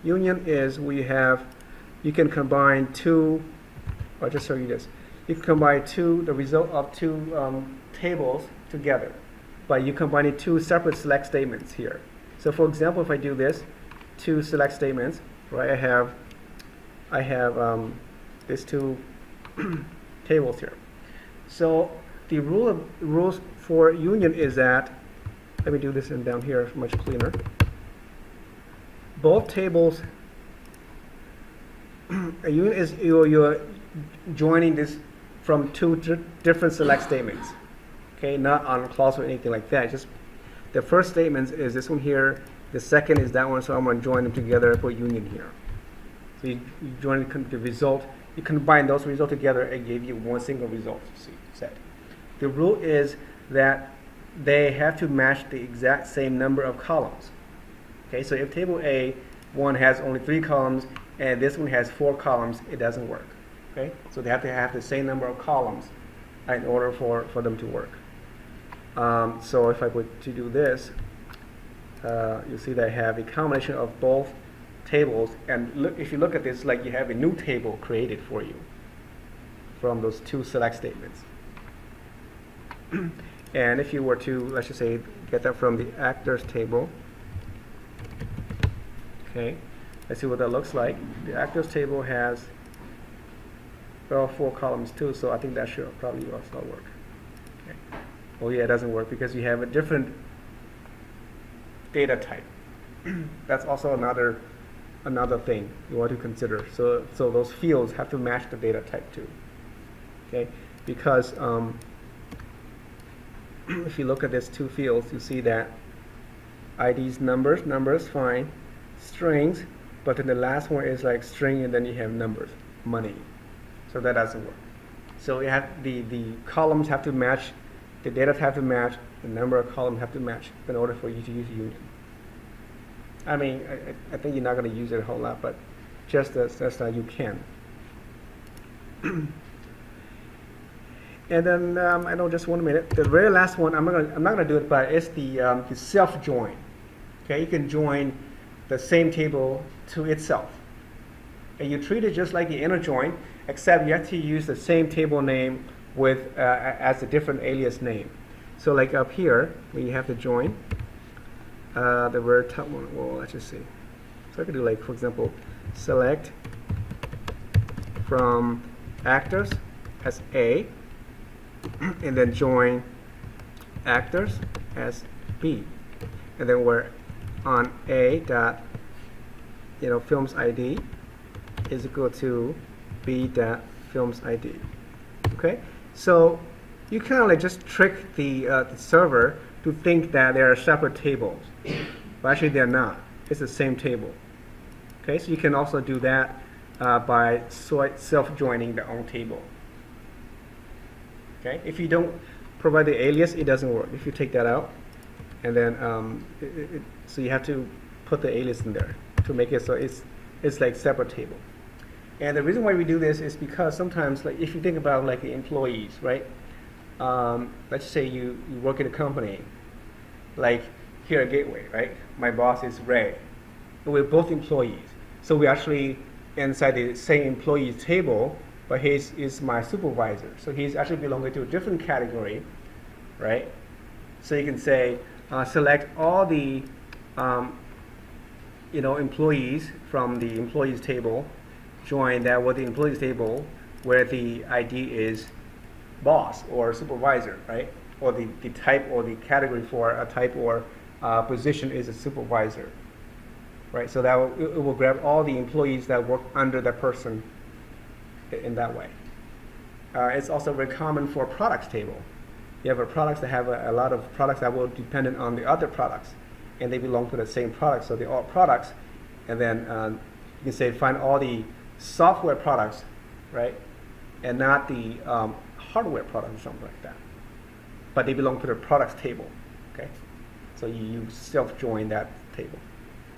Union is you can combine two, I'll just show you this. You can combine the result of two tables together by you combining two separate select statements here. So for example, if I do this, two select statements, right? I have these two tables here. So the rules for union is that, let me do this in down here much cleaner. Both tables, a union is you're joining this from two different select statements. Okay, not on clause or anything like that. Just the first statement is this one here. The second is that one. So I'm going to join them together and put union here. So you join the result. You combine those results together and give you one single result. See, set. The rule is that they have to match the exact same number of columns. Okay, so if table A one has only 3 columns and this one has 4 columns, it doesn't work. Okay, so they have to have the same number of columns in order for them to work. So if I were to do this, you'll see that I have a combination of both tables, and if you look at this, like you have a new table created for you from those two select statements. And if you were to, let's just say, get that from the actors table, okay, let's see what that looks like. The actors table has, well, 4 columns too, so I think that should probably also work. Okay. Oh yeah, it doesn't work because you have a different data type. That's also another thing you want to consider. So those fields have to match the data type too. Okay, because if you look at these two fields, you see that ID's numbers fine, strings, but then the last one is like string and then you have numbers, money. So that doesn't work. So you have the columns have to match, the data have to match, the number of columns have to match in order for you to use union. I mean, I think you're not going to use it a whole lot, but just as that you can. And then I know just 1 minute. The very last one, I'm not gonna do it, but it's the self join. Okay, you can join the same table to itself, and you treat it just like the inner join, except you have to use the same table name with as a different alias name. So like up here, when you have to join, the very top one. Well, let's just see. So I could do like, for example, select from actors as A, and then join actors as B, and then we're on A dot, films ID is equal to B dot films ID. Okay, so you kind of like just trick the server to think that they are separate tables, but actually they're not. It's the same table. Okay, so you can also do that by self-joining the own table. Okay, if you don't provide the alias, it doesn't work. If you take that out, and then so you have to put the alias in there to make it so it's like separate table. And the reason why we do this is because sometimes, like if you think about like the employees, right? Let's say you work in a company, like here at Gateway, right? My boss is Ray. We're both employees, so we actually inside the same employees table. But he is my supervisor, so he's actually belonging to a different category, right? So you can say select all the employees from the employees table, join that with the employees table where the ID is boss or supervisor, right? Or the type or the category for a type or position is a supervisor, right? So that it will grab all the employees that work under that person in that way. It's also very common for products table. You have a products that have a lot of products that will dependent on the other products, and they belong to the same product, so they're all products. And then you can say find all the software products, right, and not the hardware products or something like that. But they belong to the products table. Okay, so you self-join that table.